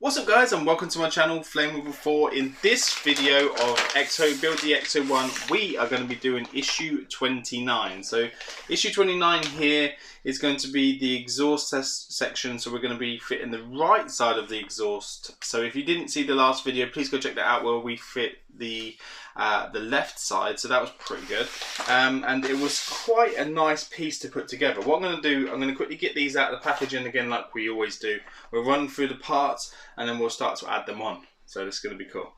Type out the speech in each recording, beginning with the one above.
What's up guys, and welcome to my channel Flame With 4. In this video of Build the Ecto-1, we are going to be doing issue 29. So issue 29 here is going to be the exhaust section, so we're going to be fitting the right side of the exhaust. So if you didn't see the last video, please go check that out where we fit the left side, so that was pretty good. And it was quite a nice piece to put together. What I'm going to do, I'm going to quickly get these out of the packaging again like we always do. We'll run through the parts and then we'll start to add them on. So this is going to be cool.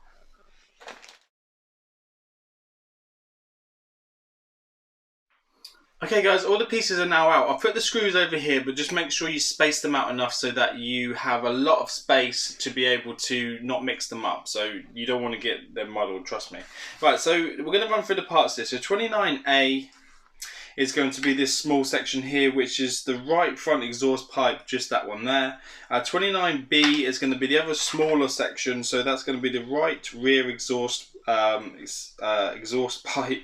Okay guys, all the pieces are now out. I've put the screws over here, but just make sure you space them out enough so that you have a lot of space to be able to not mix them up. So you don't want to get them muddled, trust me. Right, so we're going to run through the parts here. So 29A is going to be this small section here, which is the right front exhaust pipe, just that one there. 29B is going to be the other smaller section, so that's going to be the right rear exhaust pipe,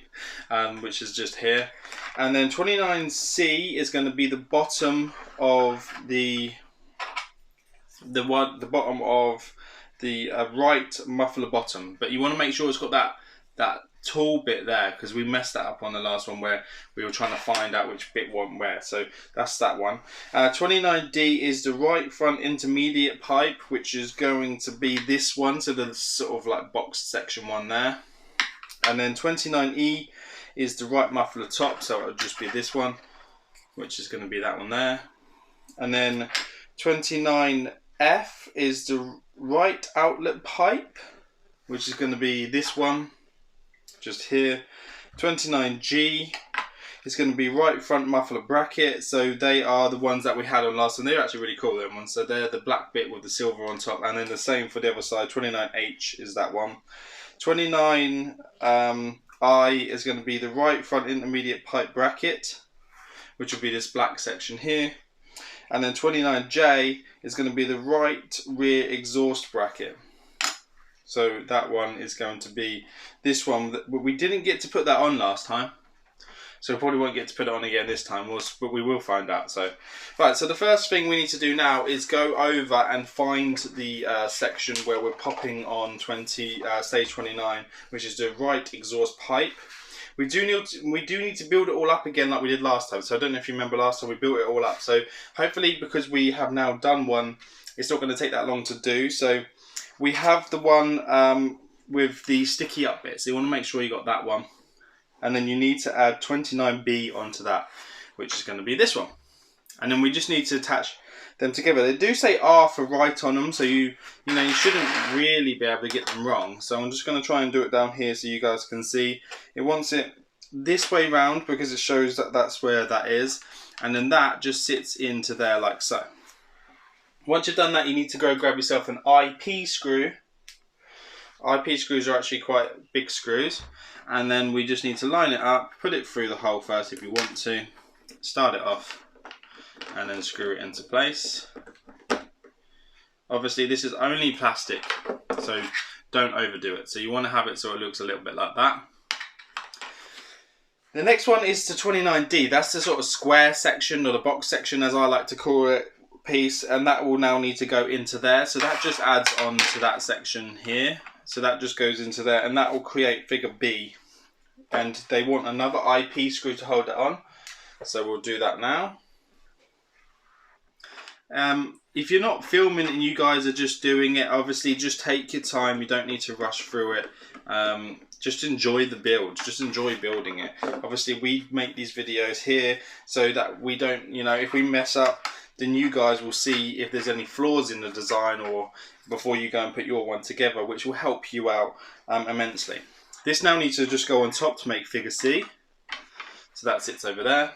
which is just here. And then 29C is going to be the bottom of the bottom of the right muffler bottom. But you want to make sure it's got that tall bit there, because we messed that up on the last one where we were trying to find out which bit went where. So that's that one. 29D is the right front intermediate pipe, which is going to be this one, so the sort of like boxed section one there. And then 29E is the right muffler top, so it'll just be this one, which is going to be that one there. And then 29F is the right outlet pipe, which is going to be this one, just here. 29G is going to be right front muffler bracket, so they are the ones that we had on last, and they're actually really cool, them ones. So they're the black bit with the silver on top, and then the same for the other side. 29H is that one. 29I is going to be the right front intermediate pipe bracket, which will be this black section here. And then 29J is going to be the right rear exhaust bracket. So that one is going to be this one. We didn't get to put that on last time, so we probably won't get to put it on again this time, but we will find out. So, right, so the first thing we need to do now is go over and find the section where we're popping on stage 29, which is the right exhaust pipe. We do need to build it all up again like we did last time. So I don't know if you remember last time we built it all up. So hopefully, because we have now done one, it's not going to take that long to do. So we have the one with the sticky up bit, so you want to make sure you got that one. And then you need to add 29B onto that, which is going to be this one. And then we just need to attach them together. They do say R for right on them, so you shouldn't really be able to get them wrong. So I'm just going to try and do it down here so you guys can see. It wants it this way round because it shows that that's where that is. And then that just sits into there like so. Once you've done that, you need to go grab yourself an IP screw. IP screws are actually quite big screws. And then we just need to line it up, put it through the hole first if you want to, start it off, and then screw it into place. Obviously this is only plastic, so don't overdo it. So you want to have it so it looks a little bit like that. The next one is to 29D. That's the sort of square section, or the box section as I like to call it, piece, and that will now need to go into there. So that just adds on to that section here. So that just goes into there, and that will create figure B. And they want another IP screw to hold it on. So we'll do that now. If you're not filming and you guys are just doing it, obviously just take your time. You don't need to rush through it. Just enjoy the build. Just enjoy building it. Obviously we make these videos here so that we don't, if we mess up, then you guys will see if there's any flaws in the design, or before you go and put your one together, which will help you out immensely. This now needs to just go on top to make figure C. So that sits over there.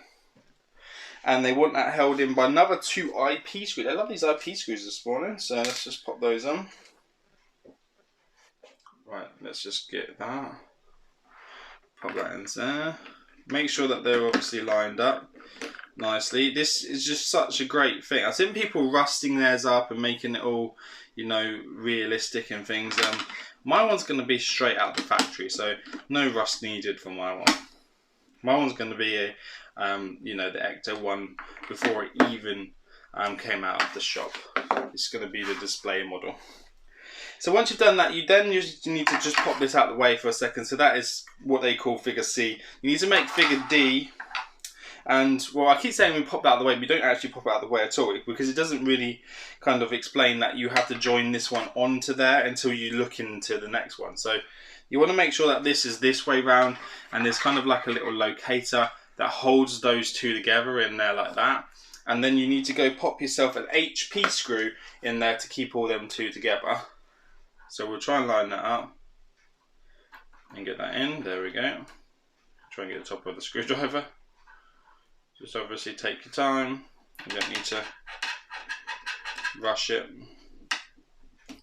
And they want that held in by another 2 IP screws. I love these IP screws this morning, so let's just pop those on. Right, let's just get that. Pop that in there. Make sure that they're obviously lined up nicely. This is just such a great thing. I've seen people rusting theirs up and making it all, realistic and things. My one's going to be straight out the factory, so no rust needed for my one. My one's going to be a, the Ecto-1 before it even came out of the shop. It's going to be the display model. So once you've done that, you then usually need to just pop this out of the way for a second. So that is what they call figure C. You need to make figure D. And, well, I keep saying we pop that out of the way, but we don't actually pop it out of the way at all, because it doesn't really kind of explain that you have to join this one onto there until you look into the next one. So you want to make sure that this is this way round, and there's kind of like a little locator that holds those two together in there like that. And then you need to go pop yourself an HP screw in there to keep all them two together. So we'll try and line that up and get that in. There we go. Try and get the top of the screwdriver. Just obviously take your time. You don't need to rush it.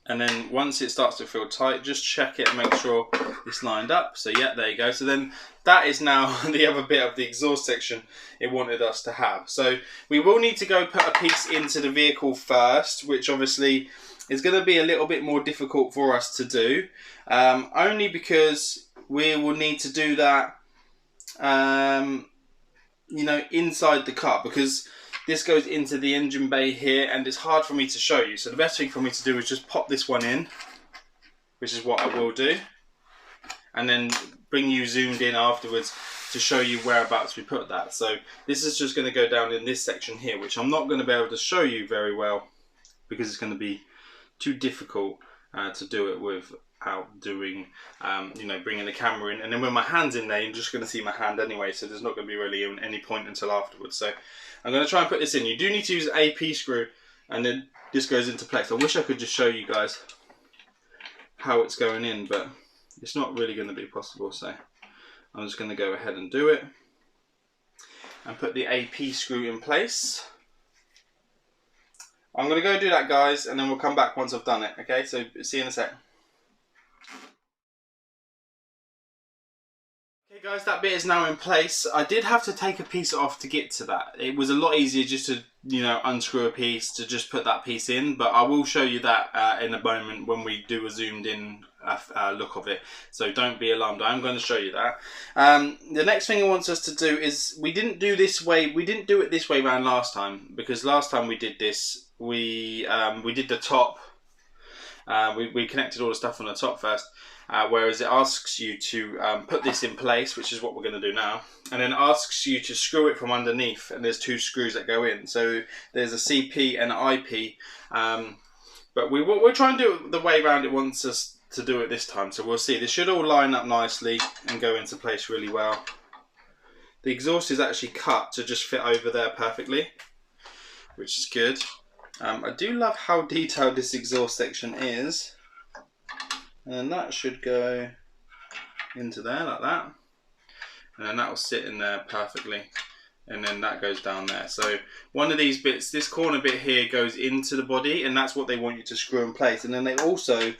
And then once it starts to feel tight, just check it and make sure it's lined up. So yeah, there you go. So then that is now the other bit of the exhaust section it wanted us to have. So we will need to go put a piece into the vehicle first, which obviously is going to be a little bit more difficult for us to do. Only because we will need to do that you know, inside the car, because this goes into the engine bay here and it's hard for me to show you. So the best thing for me to do is just pop this one in, which is what I will do, and then bring you zoomed in afterwards to show you whereabouts we put that. So this is just going to go down in this section here, which I'm not going to be able to show you very well because it's going to be too difficult to do it without doing, you know, bringing the camera in. And then when my hand's in there, you're just going to see my hand anyway, so there's not going to be really any point until afterwards. So I'm going to try and put this in. You do need to use an AP screw, and then this goes into place. I wish I could just show you guys how it's going in, but it's not really going to be possible. So I'm just going to go ahead and do it and put the AP screw in place. I'm going to go do that, guys, and then we'll come back once I've done it. Okay, so see you in a sec. Okay guys, that bit is now in place. I did have to take a piece off to get to that. It was a lot easier just to, you know, unscrew a piece to just put that piece in, but I will show you that in a moment when we do a zoomed in look of it. So don't be alarmed, I'm going to show you that. The next thing it wants us to do is, we didn't do it this way around last time, because last time we did this, we did the top. We connected all the stuff on the top first. Whereas it asks you to put this in place, which is what we're going to do now, and then asks you to screw it from underneath, and there's two screws that go in. So there's a CP and an IP, but we'll try and do it the way around it wants us to do it this time. So we'll see. This should all line up nicely and go into place really well. The exhaust is actually cut to just fit over there perfectly, which is good. I do love how detailed this exhaust section is. And that should go into there like that, and then that will sit in there perfectly, and then that goes down there. So one of these bits, this corner bit here, goes into the body, and that's what they want you to screw in place. And then they also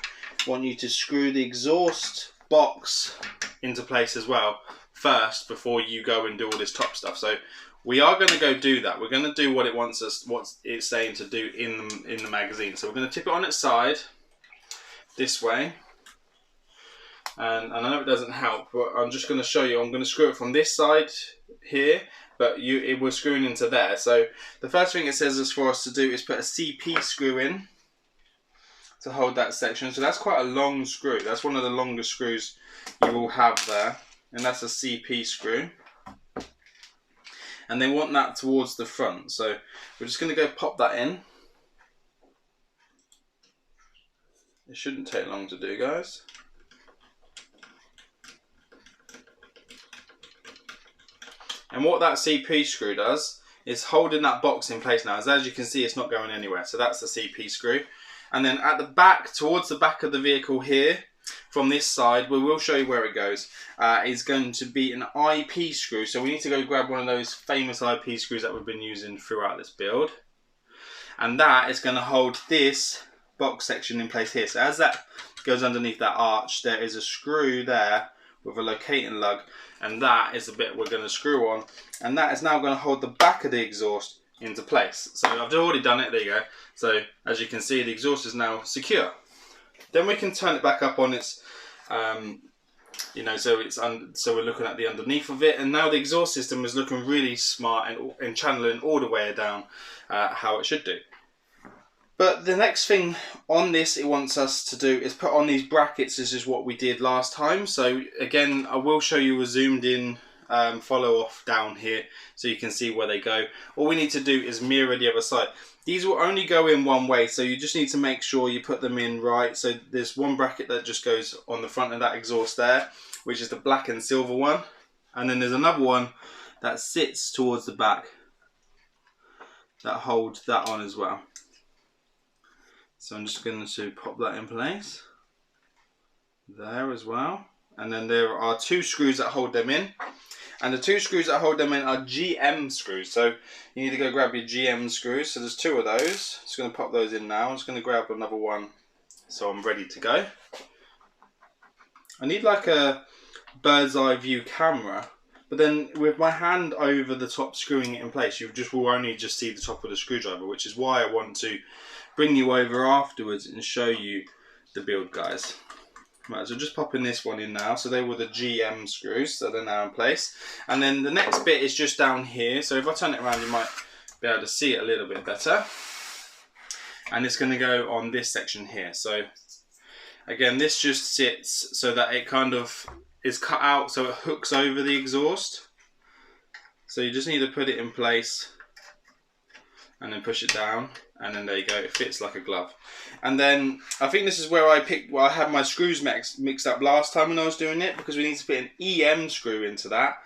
want you to screw the exhaust box into place as well first before you go and do all this top stuff. So we are going to go do that. We're going to do what it wants us, what it's saying to do in the magazine. So we're going to tip it on its side this way. And I know it doesn't help, but I'm just going to show you. I'm going to screw it from this side here, but we're screwing into there. So the first thing it says is for us to do is put a CP screw in to hold that section. So that's quite a long screw. That's one of the longest screws you will have there, and that's a CP screw. And they want that towards the front. So we're just going to go pop that in. It shouldn't take long to do, guys. And what that CP screw does is holding that box in place now. As you can see, it's not going anywhere. So that's the CP screw. And then at the back, towards the back of the vehicle here, from this side, we will show you where it goes, is going to be an IP screw. So we need to go grab one of those famous IP screws that we've been using throughout this build. And that is going to hold this box section in place here. So as that goes underneath that arch, there is a screw there with a locating lug, and that is the bit we're going to screw on, and that is now going to hold the back of the exhaust into place. So I've already done it, there you go. So as you can see, the exhaust is now secure. Then we can turn it back up on its You know, so so we're looking at the underneath of it, and now the exhaust system is looking really smart and channeling all the way down how it should do. But the next thing on this it wants us to do is put on these brackets. This is what we did last time. So again, I will show you a zoomed in follow off down here so you can see where they go. All we need to do is mirror the other side. These will only go in one way, so you just need to make sure you put them in right. So there's one bracket that just goes on the front of that exhaust there, which is the black and silver one. And then there's another one that sits towards the back that holds that on as well. So I'm just going to pop that in place there as well. And then there are 2 screws that hold them in. And the 2 screws that hold them in are GM screws. So you need to go grab your GM screws. So there's 2 of those. Just going to pop those in now. I'm just going to grab another one so I'm ready to go. I need like a bird's eye view camera. But then with my hand over the top screwing it in place, you will only just see the top of the screwdriver, which is why I want to bring you over afterwards and show you the build, guys. Right, so just popping this one in now. So they were the GM screws, so they're now in place. And then the next bit is just down here. So if I turn it around, you might be able to see it a little bit better. And it's going to go on this section here. So again, this just sits so that it kind of is cut out so it hooks over the exhaust. So you just need to put it in place and then push it down. And then there you go, it fits like a glove. And then I think this is where I had my screws mixed up last time when I was doing it, because we need to put an EM screw into that.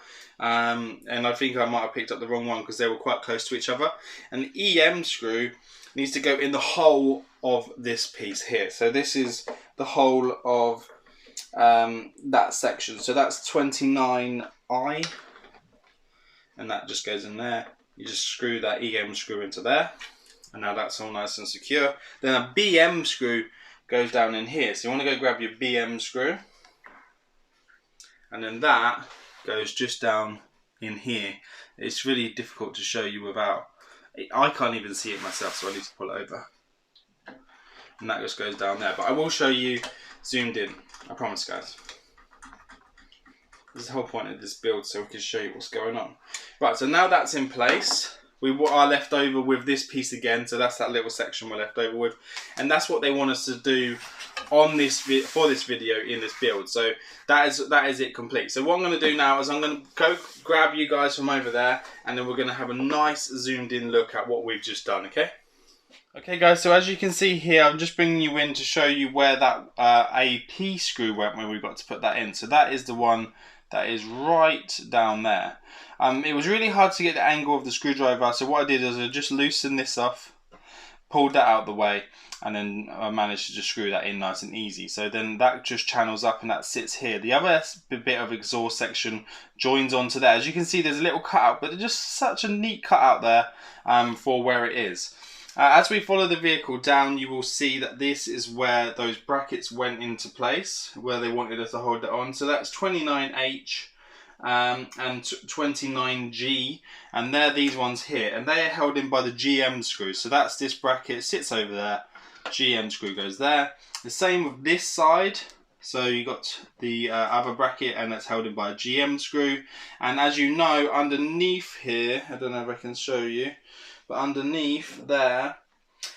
And I think I might have picked up the wrong one because they were quite close to each other. An EM screw needs to go in the hole of this piece here. So this is the whole of that section. So that's 29I. And that just goes in there. You just screw that EM screw into there. And now that's all nice and secure. Then a BM screw goes down in here. So you want to go grab your BM screw. And then that goes just down in here. It's really difficult to show you without. I can't even see it myself, so I need to pull it over. And that just goes down there. But I will show you zoomed in. I promise, guys. This is the whole point of this build, so we can show you what's going on. Right, so now that's in place. We are left over with this piece again, so that's that little section we're left over with, and that's what they want us to do on this for this video in this build. So that is it complete. So what I'm going to do now is I'm going to go grab you guys from over there, and then we're going to have a nice zoomed in look at what we've just done. Okay guys, so as you can see here, I'm just bringing you in to show you where that AP screw went when we got to put that in. So that is the one that is right down there. It was really hard to get the angle of the screwdriver, so what I did is I just loosened this off, pulled that out of the way, and then I managed to just screw that in nice and easy. So then that just channels up and that sits here. The other bit of exhaust section joins onto there. As you can see, there's a little cutout, but just such a neat cutout there for where it is. As we follow the vehicle down, you will see that this is where those brackets went into place, where they wanted us to hold it on. So that's 29H and 29G, and they're these ones here, and they are held in by the GM screw. So that's this bracket, sits over there, GM screw goes there. The same with this side. So you got the other bracket, and that's held in by a GM screw. And as you know, underneath here, I don't know if I can show you, but underneath there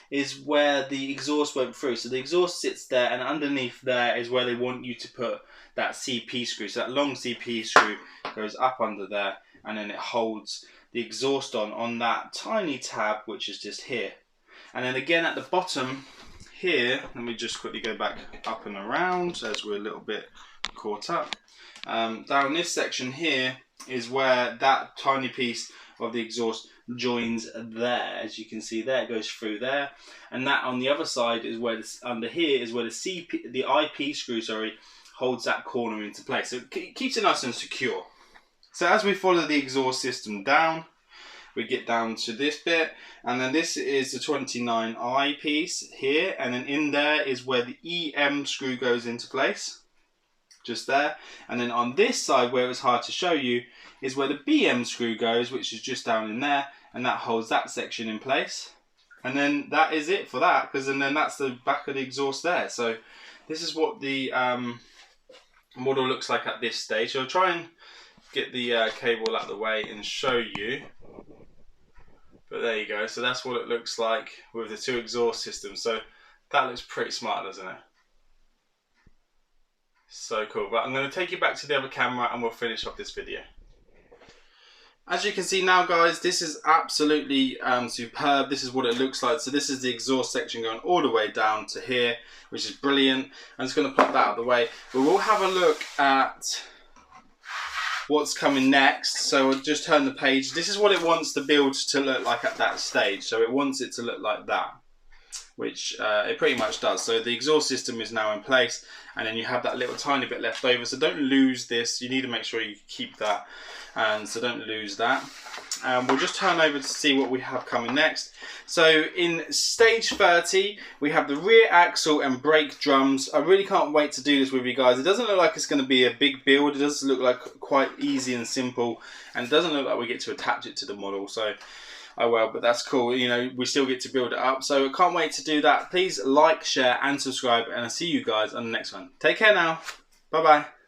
is where the exhaust went through. So the exhaust sits there, and underneath there is where they want you to put that CP screw. So that long CP screw goes up under there, and then it holds the exhaust on that tiny tab, which is just here. And then again at the bottom here, let me just quickly go back up and around as we're a little bit caught up. Down this section here is where that tiny piece of the exhaust joins there. As you can see there, it goes through there, and that on the other side is where this, under here is where the IP screw, holds that corner into place. So it keeps it nice and secure. So as we follow the exhaust system down, we get down to this bit, and then this is the 29I piece here, and then in there is where the EM screw goes into place, just there. And then on this side, where it was hard to show you, is where the BM screw goes, which is just down in there, and that holds that section in place. And then that is it for that, because then that's the back of the exhaust there. So this is what the model looks like at this stage. So I'll try and get the cable out of the way and show you. But there you go. So that's what it looks like with the 2 exhaust systems. So that looks pretty smart, doesn't it? So cool. But I'm going to take you back to the other camera and we'll finish off this video. As you can see now, guys, this is absolutely superb. This is what it looks like. So this is the exhaust section going all the way down to here, which is brilliant. I'm just going to pop that out of the way. But we'll have a look at what's coming next. So we'll just turn the page. This is what it wants the build to look like at that stage. So it wants it to look like that, which it pretty much does. So the exhaust system is now in place, and then you have that little tiny bit left over. So don't lose this. You need to make sure you keep that, and so don't lose that. We'll just turn over to see what we have coming next. So in stage 30, we have the rear axle and brake drums. I really can't wait to do this with you guys. It doesn't look like it's going to be a big build. It does look like quite easy and simple, and it doesn't look like we get to attach it to the model. So oh well, but that's cool. You know, we still get to build it up. So I can't wait to do that. Please like, share and subscribe, and I'll see you guys on the next one. Take care now. Bye bye.